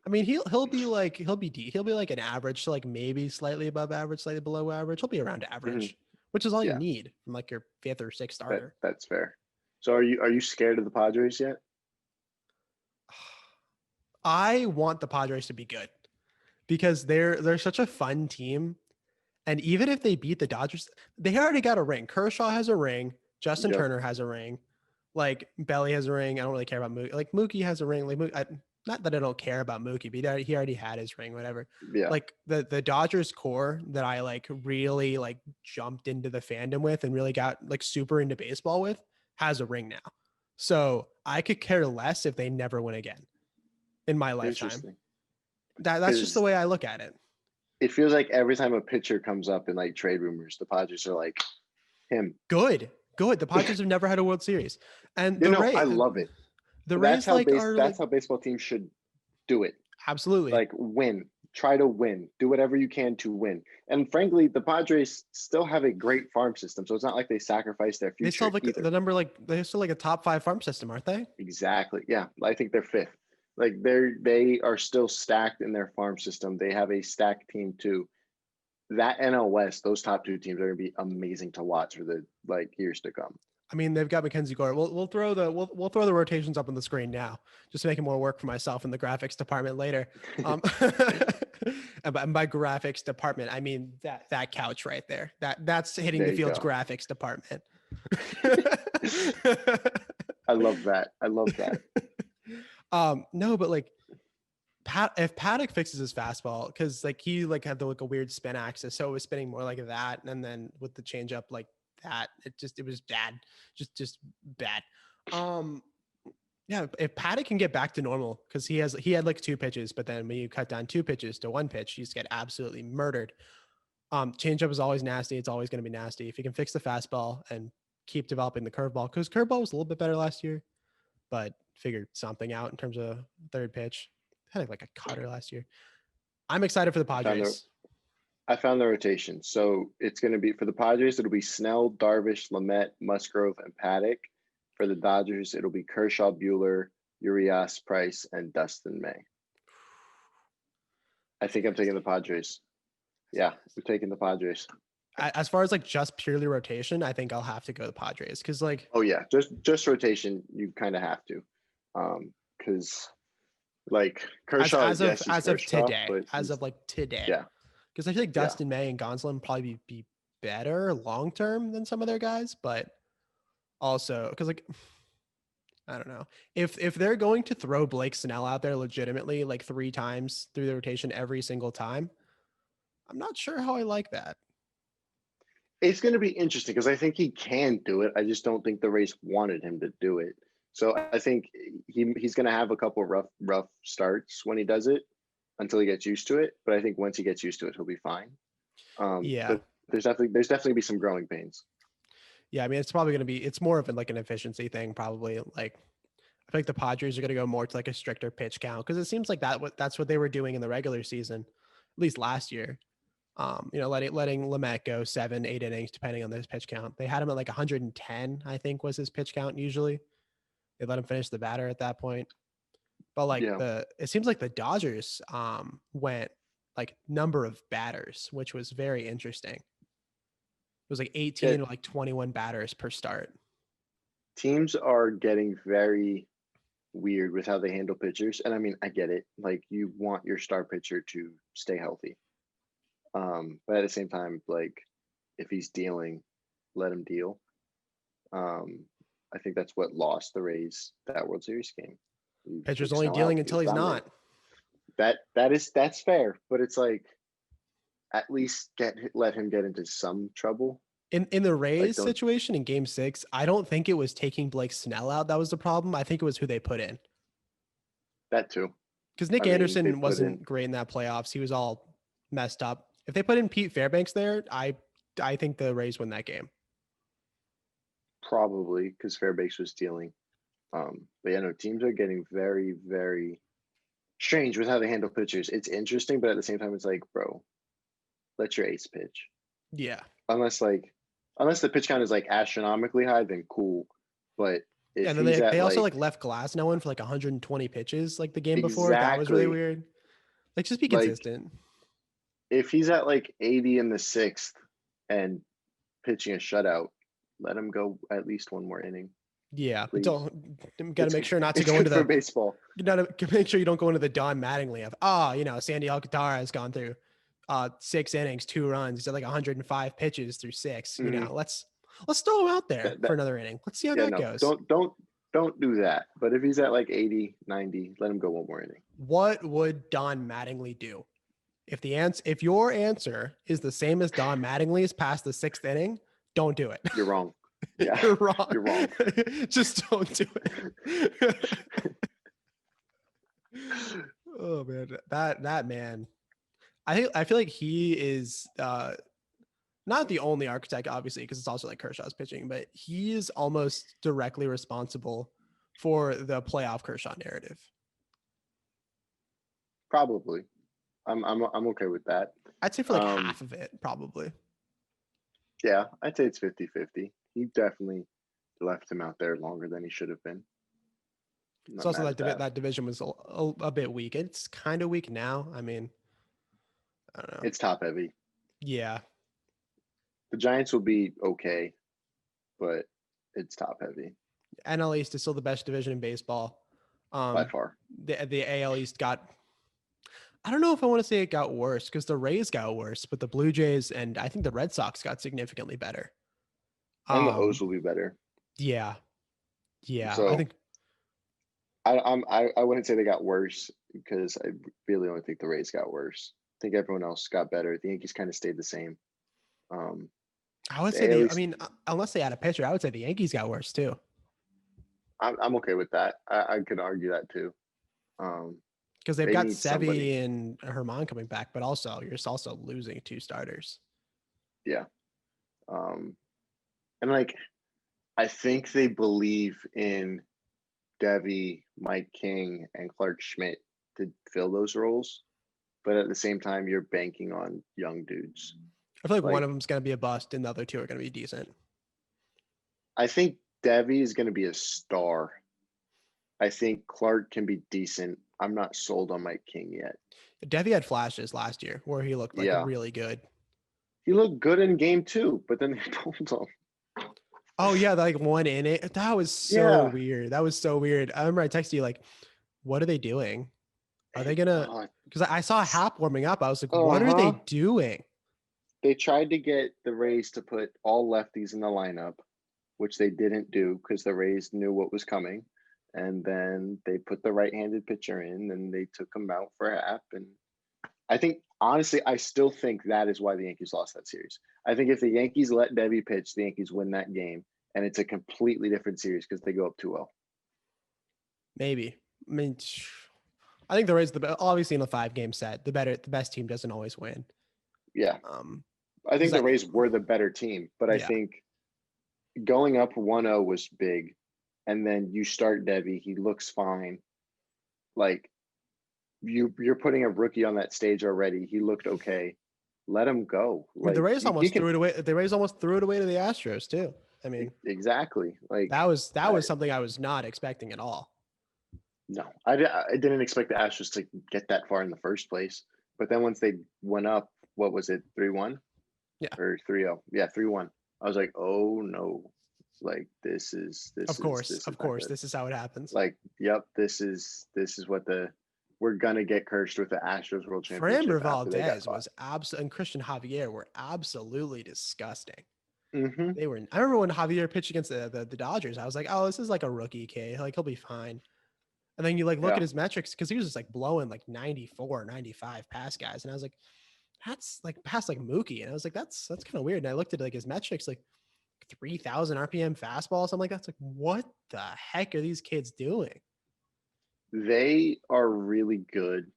Speaker 1: I mean, he'll be like an average to like maybe slightly above average, slightly below average. He'll be around average, which is all you need from like your 5th or 6th starter.
Speaker 2: That's fair. So are you scared of the Padres yet?
Speaker 1: I want the Padres to be good because they're such a fun team. And even if they beat the Dodgers, they already got a ring. Kershaw has a ring. Justin Turner has a ring. Like Belly has a ring. I don't really care about Mookie. Like Mookie has a ring. Like not that I don't care about Mookie, but he already had his ring, whatever.
Speaker 2: Yeah,
Speaker 1: Like the Dodgers core that I like really like jumped into the fandom with and really got like super into baseball with has a ring now. So I could care less if they never win again in my lifetime.
Speaker 2: interesting.
Speaker 1: That's just the
Speaker 2: Because
Speaker 1: way I look at it.
Speaker 2: it feels like every time a pitcher comes up in like trade rumors, the Padres are like him.
Speaker 1: Good. Good. The Padres have never had a World Series. And
Speaker 2: You know, I love it.
Speaker 1: The Rays like are
Speaker 2: That's
Speaker 1: like
Speaker 2: how baseball teams should do it.
Speaker 1: absolutely.
Speaker 2: Like win, try to win, do whatever you can to win. And frankly, the Padres still have a great farm system, so it's not like they sacrifice their
Speaker 1: They still
Speaker 2: future
Speaker 1: have like
Speaker 2: either.
Speaker 1: the number like they still like a top 5 farm system, aren't they?
Speaker 2: Exactly. Yeah, I think they're fifth. Like they are still stacked in their farm system. They have a stacked team too. That NL West, those top two teams are going to be amazing to watch for the like years to come.
Speaker 1: I mean, they've got Mackenzie Gore. We'll throw the rotations up on the screen now, just to make it more work for myself in the graphics department later. And by graphics department, I mean that couch right there. That's hitting
Speaker 2: There
Speaker 1: the
Speaker 2: you
Speaker 1: field's
Speaker 2: go.
Speaker 1: graphics department.
Speaker 2: I love that. I love that.
Speaker 1: No, but like if Paddock fixes his fastball, because like he like had like a weird spin axis, so it was spinning more like that, and then with the changeup like that, it was bad, just bad. Yeah, if Paddock can get back to normal, because he had like 2 pitches, but then when you cut down 2 pitches to 1 pitch, you just get absolutely murdered. Changeup is always nasty. It's always going to be nasty. If you can fix the fastball and keep developing the curveball, because curveball was a little bit better last year, but figured something out in terms of third pitch. Had like a cutter last year. I'm excited for the
Speaker 2: I found the
Speaker 1: Padres.
Speaker 2: I found the rotation. So it's going to be for the Padres. It'll be Snell, Darvish, Lamet, Musgrove, and Paddock. For the Dodgers, it'll be Kershaw, Bueller, Urias, Price, and Dustin May. I think I'm taking the Padres. Yeah, we're taking the Padres.
Speaker 1: As far as like just purely rotation, I think I'll have to go the Padres because like
Speaker 2: Oh yeah, just rotation. You kind of have to, because like Kershaw, yes, he's
Speaker 1: as of
Speaker 2: versatile,
Speaker 1: today,
Speaker 2: but
Speaker 1: as of like today,
Speaker 2: yeah,
Speaker 1: because I feel like
Speaker 2: yeah.
Speaker 1: Dustin May and Gonsolin probably be better long term than some of their guys, but also because like I don't know if they're going to throw Blake Snell out there legitimately like 3 times through the rotation every single time. I'm not sure how I like that.
Speaker 2: It's going to be interesting because I think he can do it. I just don't think the Rays wanted him to do it. So I think he's going to have a couple rough starts when he does it until he gets used to it. But I think once he gets used to it, he'll be fine.
Speaker 1: Yeah.
Speaker 2: But there's definitely be some growing pains.
Speaker 1: Yeah, I mean, it's probably going to be, it's more of like an efficiency thing, probably. Like, I feel like the Padres are going to go more to like a stricter pitch count because it seems like that's what they were doing in the regular season, at least last year. Letting Lamet go 7-8 innings depending on his pitch count. They had him at like 110, I think, was his pitch count usually. They let him finish the batter at that point. But like
Speaker 2: Yeah.
Speaker 1: it seems like the Dodgers went like number of batters, which was very interesting. It was like 18 or like 21 batters per start.
Speaker 2: Teams are getting very weird with how they handle pitchers. And I mean, I get it. Like you want your star pitcher to stay healthy. But at the same time, like if he's dealing, let him deal. I think that's what lost the Rays that World Series game.
Speaker 1: Pitcher's only dealing until he's not.
Speaker 2: That's fair, but it's like at least let him get into some trouble.
Speaker 1: In the Rays
Speaker 2: Like,
Speaker 1: situation in Game 6, I don't think it was taking Blake Snell out that was the problem. I think it was who they put in.
Speaker 2: That too.
Speaker 1: Because Nick Anderson wasn't great in that playoffs. He was all messed up. If they put in Pete Fairbanks there, I think the Rays win that game.
Speaker 2: Probably because Fairbanks was dealing. But yeah, no, teams are getting very, very strange with how they handle pitchers. It's interesting, but at the same time, it's like, bro, let your ace pitch.
Speaker 1: Yeah.
Speaker 2: Unless the pitch count is like astronomically high, then cool. But if
Speaker 1: and then they also like left Glasnow in for like 120 pitches like the game before. That was really weird. Like just be consistent.
Speaker 2: If he's at like 80 in the 6th and pitching a shutout, let him go at least one more inning.
Speaker 1: Yeah, got to make sure not to go into the
Speaker 2: baseball.
Speaker 1: You got to make sure you don't go into the Don Mattingly of Sandy Alcantara has gone through 6 innings, 2 runs. He's at like 105 pitches through 6.
Speaker 2: Mm-hmm.
Speaker 1: Let's throw him out there for another inning. Let's see how that goes.
Speaker 2: don't do that. But if he's at like 80, 90, let him go one more inning.
Speaker 1: What would Don Mattingly do? If your answer is the same as Don Mattingly's past the sixth inning, don't do it.
Speaker 2: You're wrong. Yeah,
Speaker 1: You're wrong.
Speaker 2: you're wrong.
Speaker 1: Just don't do it. Oh man, that man. I feel like he is not the only architect, obviously, because it's also like Kershaw's pitching, but he is almost directly responsible for the playoff Kershaw narrative.
Speaker 2: Probably. I'm okay with that.
Speaker 1: I'd say for like half of it, probably.
Speaker 2: Yeah, I'd say it's 50-50. He definitely left him out there longer than he should have been.
Speaker 1: It's also that division was a bit weak. It's kind of weak now. I mean, I don't know.
Speaker 2: It's top heavy.
Speaker 1: Yeah.
Speaker 2: The Giants will be okay, but it's top heavy.
Speaker 1: NL East is still the best division in baseball.
Speaker 2: By far.
Speaker 1: The AL East got, I don't know if I want to say it got worse because the Rays got worse, but the Blue Jays and I think the Red Sox got significantly better.
Speaker 2: And the O's will be better.
Speaker 1: Yeah. Yeah.
Speaker 2: So
Speaker 1: I think
Speaker 2: I wouldn't say they got worse because I really only think the Rays got worse. I think everyone else got better. The Yankees kind of stayed the same.
Speaker 1: I would say unless they had a pitcher, I would say the Yankees got worse too.
Speaker 2: I'm okay with that. I could argue that too.
Speaker 1: Because they've got Sevy and Herman coming back, but also you're also losing two starters.
Speaker 2: Yeah. And like, I think they believe in Devi, Mike King, and Clark Schmidt to fill those roles. But at the same time, you're banking on young dudes.
Speaker 1: I feel like one of them's going to be a bust and the other two are going to be decent.
Speaker 2: I think Devi is going to be a star. I think Clark can be decent. I'm not sold on Mike King yet.
Speaker 1: Devi had flashes last year where he looked like really good.
Speaker 2: He looked good in game 2, but then they pulled him.
Speaker 1: Oh yeah, like one inning. That was so weird. That was so weird. I remember I texted you like, "What are they doing? Are they gonna?" Because I saw Hap warming up. I was like, "What are they doing?"
Speaker 2: They tried to get the Rays to put all lefties in the lineup, which they didn't do because the Rays knew what was coming. And then they put the right-handed pitcher in, and they took him out for Hap. And I think, honestly, I still think that is why the Yankees lost that series. I think if the Yankees let Devi pitch, the Yankees win that game, and it's a completely different series because they go up 2-0.
Speaker 1: Maybe. I mean, I think the Rays, obviously in a 5-game set, the best team doesn't always win.
Speaker 2: Yeah. I think the Rays were the better team, but I think going up 1-0 was big. And then you start Devi, he looks fine. Like, you're putting a rookie on that stage already. He looked okay. Let him go.
Speaker 1: Like, the Rays almost threw it away. The Rays almost threw it away to the Astros too. I mean,
Speaker 2: exactly. Like
Speaker 1: that was something I was not expecting at all.
Speaker 2: No, I didn't expect the Astros to get that far in the first place. But then once they went up, what was it, 3-1?
Speaker 1: Yeah,
Speaker 2: or 3-0. Yeah, 3-1. I was like, oh no. Like this is
Speaker 1: of course, this is how it happens.
Speaker 2: Like, yep, this is what we're gonna get cursed with the Astros World Championship.
Speaker 1: Framber Valdez was absolutely, and Christian Javier were absolutely disgusting.
Speaker 2: Mm-hmm.
Speaker 1: They were. I remember when Javier pitched against the Dodgers, I was like, oh, this is like a rookie kid, like he'll be fine. And then you like look at his metrics because he was just like blowing like 94, 95 pass guys, and I was like, that's like past like Mookie, and I was like, that's kind of weird. And I looked at like his metrics, like 3,000 RPM fastball, something like that. It's like, what the heck are these kids doing?
Speaker 2: They are really good.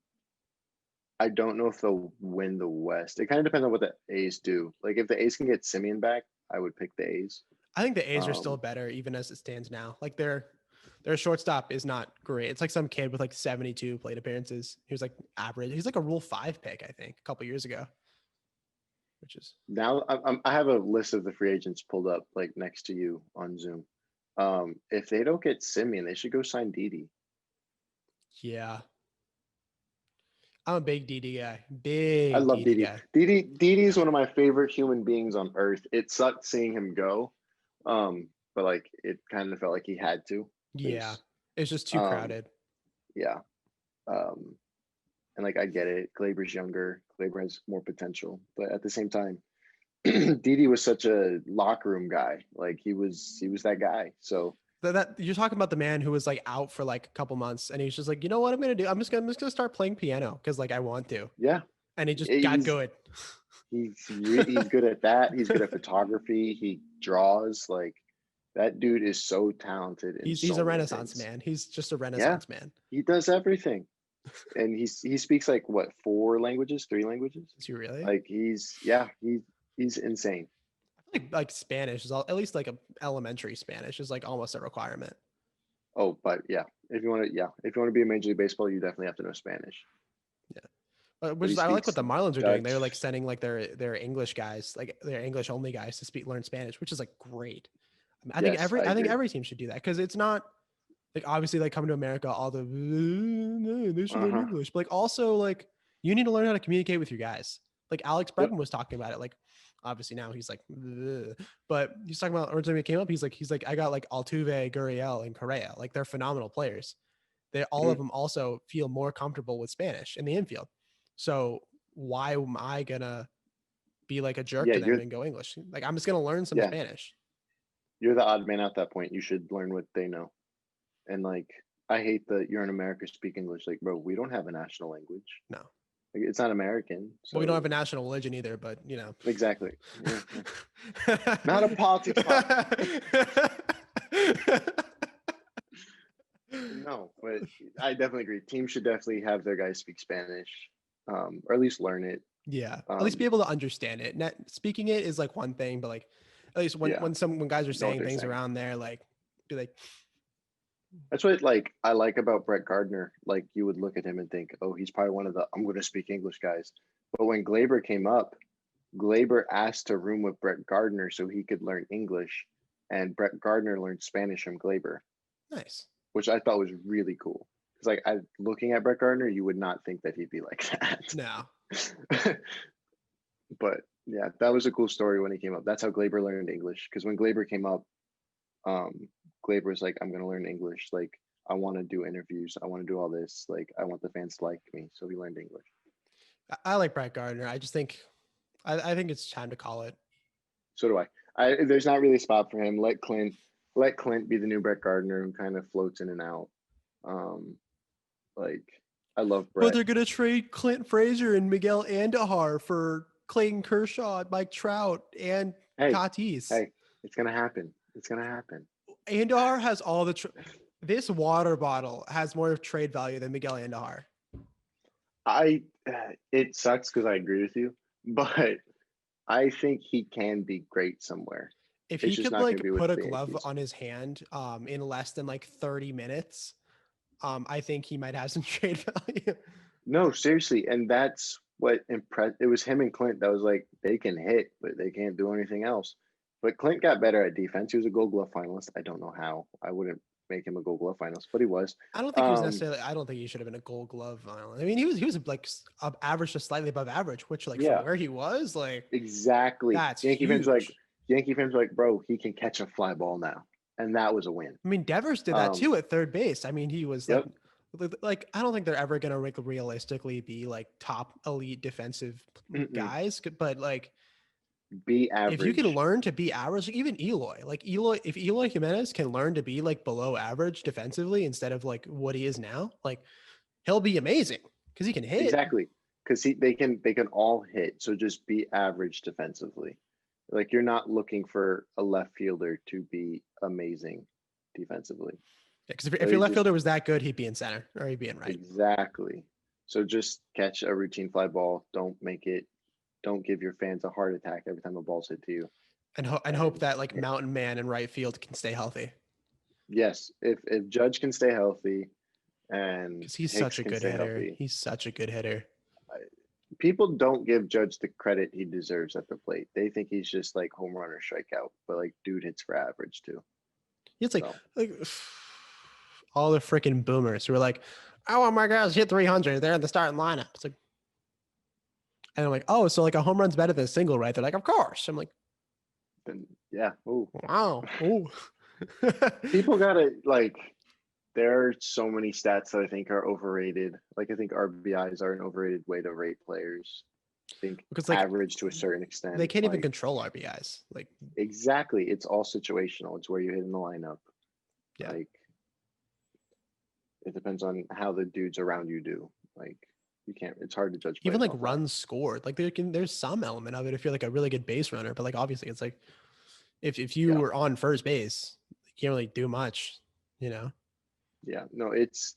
Speaker 2: I don't know if they'll win the West. It kind of depends on what the A's do. Like if the A's can get Simeon back, I would pick the A's.
Speaker 1: I think the A's are still better even as it stands now. Like their shortstop is not great. It's like some kid with like 72 plate appearances. He was like average. He's like a Rule 5 pick, I think, a couple years ago. Which is
Speaker 2: now I have a list of the free agents pulled up like next to you on Zoom. If they don't get Simeon, they should go sign Didi.
Speaker 1: Yeah. I'm a big Didi guy.
Speaker 2: I love Didi. Didi is one of my favorite human beings on earth. It sucked seeing him go. But like it kind of felt like he had to.
Speaker 1: Yeah. It's just too crowded.
Speaker 2: Yeah. And like I get it. Glaber's younger. Glaber has more potential. But at the same time, Didi was such a locker room guy. Like he was that guy. So
Speaker 1: That you're talking about the man who was like out for like a couple months, and he's just like, you know what I'm gonna do? I'm just gonna start playing piano because like I want to,
Speaker 2: Yeah,
Speaker 1: and he just got
Speaker 2: he's
Speaker 1: good.
Speaker 2: he's good at that. He's good at photography. He draws. Like that dude is so talented in
Speaker 1: He's
Speaker 2: so
Speaker 1: a
Speaker 2: many
Speaker 1: Renaissance
Speaker 2: things.
Speaker 1: man. He's just a
Speaker 2: Yeah,
Speaker 1: Renaissance man.
Speaker 2: he does everything, and he speaks like what, 4 languages, 3 languages.
Speaker 1: Is he really?
Speaker 2: Like he's insane.
Speaker 1: I feel like Spanish is all, at least like a elementary Spanish is like almost a requirement.
Speaker 2: Oh, but yeah, if you want to be a Major League Baseball, you definitely have to know Spanish.
Speaker 1: Yeah.
Speaker 2: But
Speaker 1: Which
Speaker 2: he
Speaker 1: is I like what
Speaker 2: speaks
Speaker 1: the Marlins are doing. They were like
Speaker 2: Dutch.
Speaker 1: sending like their English guys, like their English only guys to learn Spanish, which is like great.
Speaker 2: Yes, I
Speaker 1: I think
Speaker 2: agree.
Speaker 1: every team should do that because it's not like obviously like coming to America, all the no, they should
Speaker 2: Uh
Speaker 1: learn
Speaker 2: huh.
Speaker 1: English, but like also like you need to learn how to communicate with your guys. Like Alex
Speaker 2: Yep.
Speaker 1: Bregman was talking about it. Like obviously now he's like, ugh. But he's talking about originally when it came up. He's like I got like Altuve, Gurriel, and Correa. Like they're phenomenal players. They all of
Speaker 2: Mhm.
Speaker 1: them also feel more comfortable with Spanish in the infield. So why am I gonna be like a jerk
Speaker 2: Yeah,
Speaker 1: to them and go English? Like I'm just gonna learn some
Speaker 2: yeah,
Speaker 1: Spanish.
Speaker 2: you're the odd man at that point. You should learn what they know. And like, I hate that you're in America, speak English. Like, bro, we don't have a national language.
Speaker 1: No,
Speaker 2: Like, it's not American.
Speaker 1: well, we don't
Speaker 2: So
Speaker 1: have a national religion either, but you know.
Speaker 2: exactly. Yeah, yeah. Not a politics pod. No, but I definitely agree. Teams should definitely have their guys speak Spanish, or at least learn it.
Speaker 1: Yeah, at least be
Speaker 2: Um,
Speaker 1: able to understand it. Speaking it is like one thing, but like at least
Speaker 2: yeah,
Speaker 1: when guys are
Speaker 2: know what
Speaker 1: saying
Speaker 2: they're
Speaker 1: things
Speaker 2: saying.
Speaker 1: around there, like be like,
Speaker 2: That's what like I like about Brett Gardner. Like you would look at him and think, oh, he's probably one of the I'm going to speak English guys. But when Glaber came up, Glaber asked to room with Brett Gardner so he could learn English, and Brett Gardner learned Spanish from Glaber,
Speaker 1: nice.
Speaker 2: which I thought was really cool. Because like I looking at Brett Gardner, you would not think that he'd be like
Speaker 1: No,
Speaker 2: that. But yeah, that was a cool story when he came up. That's how Glaber learned English. Because when Glaber came up, um, Glaber was like, "I'm gonna learn English. Like I want to do interviews. I want to do all this. Like I want the fans to like me." So he learned English.
Speaker 1: I like Brett Gardner. I just think I think it's time to call it.
Speaker 2: So do I. There's not really a spot for him. Let Clint be the new Brett Gardner who kind of floats in and out. Um, like I love
Speaker 1: But
Speaker 2: Brett.
Speaker 1: they're gonna trade Clint Frazier and Miguel Andujar for Clayton Kershaw, Mike Trout, and
Speaker 2: Hey,
Speaker 1: Tatis.
Speaker 2: hey, it's gonna happen. It's gonna happen.
Speaker 1: Andujar has all the. This water bottle has more trade value than Miguel Andujar.
Speaker 2: I it sucks because I agree with you, but I think he can be great somewhere.
Speaker 1: If
Speaker 2: It's
Speaker 1: he
Speaker 2: just
Speaker 1: could
Speaker 2: not going to
Speaker 1: like
Speaker 2: be with
Speaker 1: put a
Speaker 2: the
Speaker 1: glove
Speaker 2: Yankees.
Speaker 1: on his hand in less than like 30 minutes, I think he might have some trade value.
Speaker 2: No, seriously, and that's what impressed. It was him and Clint that was like they can hit, but they can't do anything else. But Clint got better at defense. He was a Gold Glove finalist. I don't know how. I wouldn't make him a Gold Glove finalist, but he was.
Speaker 1: I don't think he was
Speaker 2: Um,
Speaker 1: necessarily. I don't think he should have been a Gold Glove finalist. I mean, he was like average to slightly above average, which like for
Speaker 2: yeah,
Speaker 1: where he was, like
Speaker 2: exactly.
Speaker 1: that's huge.
Speaker 2: Yankee fans were like, bro, he can catch a fly ball now, and that was a win.
Speaker 1: I mean, Devers did that
Speaker 2: Um,
Speaker 1: too at third base. I mean, he was
Speaker 2: yep.
Speaker 1: like I don't think they're ever gonna like realistically be like top elite defensive
Speaker 2: Mm-mm.
Speaker 1: guys, but like
Speaker 2: Be
Speaker 1: if you can
Speaker 2: average.
Speaker 1: learn to be average, like even Eloy, if Eloy Jimenez can learn to be like below average defensively instead of like what he is now, like he'll be amazing because he can hit.
Speaker 2: Exactly. Because they can all hit. So just be average defensively. Like you're not looking for a left fielder to be amazing defensively.
Speaker 1: Because if
Speaker 2: They
Speaker 1: your left
Speaker 2: just
Speaker 1: fielder was that good, he'd be in center or he'd be in right.
Speaker 2: exactly. So just catch a routine fly ball. Don't give your fans a heart attack every time a ball's hit to you.
Speaker 1: And hope
Speaker 2: And
Speaker 1: that like Mountain Man in right field can stay healthy
Speaker 2: yes, if Judge can stay healthy and
Speaker 1: because he's such
Speaker 2: Hicks
Speaker 1: a
Speaker 2: can
Speaker 1: good
Speaker 2: stay
Speaker 1: hitter.
Speaker 2: healthy,
Speaker 1: He's such a good hitter.
Speaker 2: people don't give Judge the credit he deserves at the plate. They think he's just like home run or strikeout, but like dude hits for average too.
Speaker 1: It's
Speaker 2: So
Speaker 1: like all the freaking boomers who are like, "Oh my gosh, hit 300. They're in the starting lineup." It's like, and I'm like, "Oh, so like a home run's better than a single, right?" They're like, "Of course." I'm like,
Speaker 2: then yeah, ooh.
Speaker 1: "Wow, ooh."
Speaker 2: People gotta like there are so many stats that I think are overrated. Like I think RBIs are an overrated way to rate players. I think
Speaker 1: because like
Speaker 2: average to a certain
Speaker 1: they
Speaker 2: extent.
Speaker 1: can't even
Speaker 2: Like
Speaker 1: control RBIs. Like
Speaker 2: exactly. It's all situational. It's where you hit in the lineup.
Speaker 1: Yeah.
Speaker 2: Like, it depends on how the dudes around you do. Like, you can't. It's hard to judge
Speaker 1: Even
Speaker 2: players
Speaker 1: like
Speaker 2: off that.
Speaker 1: runs scored, like there's some element of it if you're like a really good base runner, but like obviously it's like if you
Speaker 2: Yeah,
Speaker 1: were on first base, you can't really do much, you know.
Speaker 2: yeah. No, it's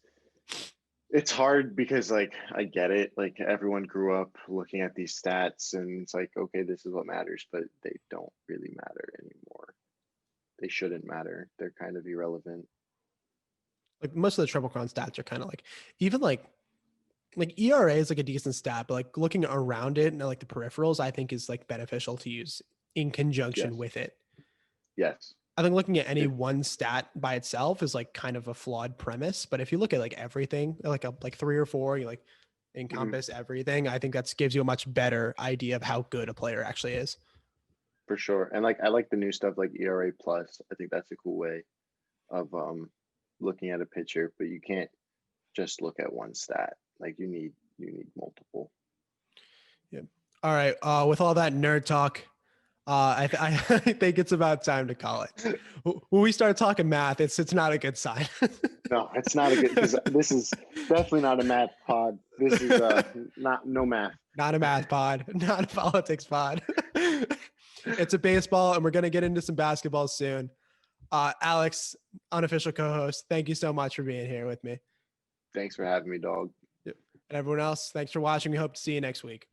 Speaker 2: hard because like I get it. Like everyone grew up looking at these stats, and it's like, okay, this is what matters, but they don't really matter anymore. They shouldn't matter. They're kind of irrelevant.
Speaker 1: Like most of the triple crown stats are kind of like even like ERA is like a decent stat, but like looking around it and like the peripherals, I think is like beneficial to use in conjunction
Speaker 2: Yes,
Speaker 1: with it.
Speaker 2: yes.
Speaker 1: I think looking at any
Speaker 2: It,
Speaker 1: one stat by itself is like kind of a flawed premise. But if you look at like everything, like three or four, you like
Speaker 2: mhm,
Speaker 1: encompass everything, I think that gives you a much better idea of how good a player actually is.
Speaker 2: for sure. And like I like the new stuff like ERA plus. I think that's a cool way of looking at a pitcher, but you can't just look at one stat. Like you need multiple.
Speaker 1: Yeah. All right. With all that nerd talk, I think it's about time to call it. When we start talking math, it's not a good sign.
Speaker 2: No, it's not a good because this is definitely not a math pod. This is not no math.
Speaker 1: Not a math pod, not a politics pod. It's a baseball, and we're gonna get into some basketball soon. Alex, unofficial co-host, thank you so much for being here with me.
Speaker 2: Thanks for having me, dog.
Speaker 1: Yep. And everyone else, thanks for watching. We hope to see you next week.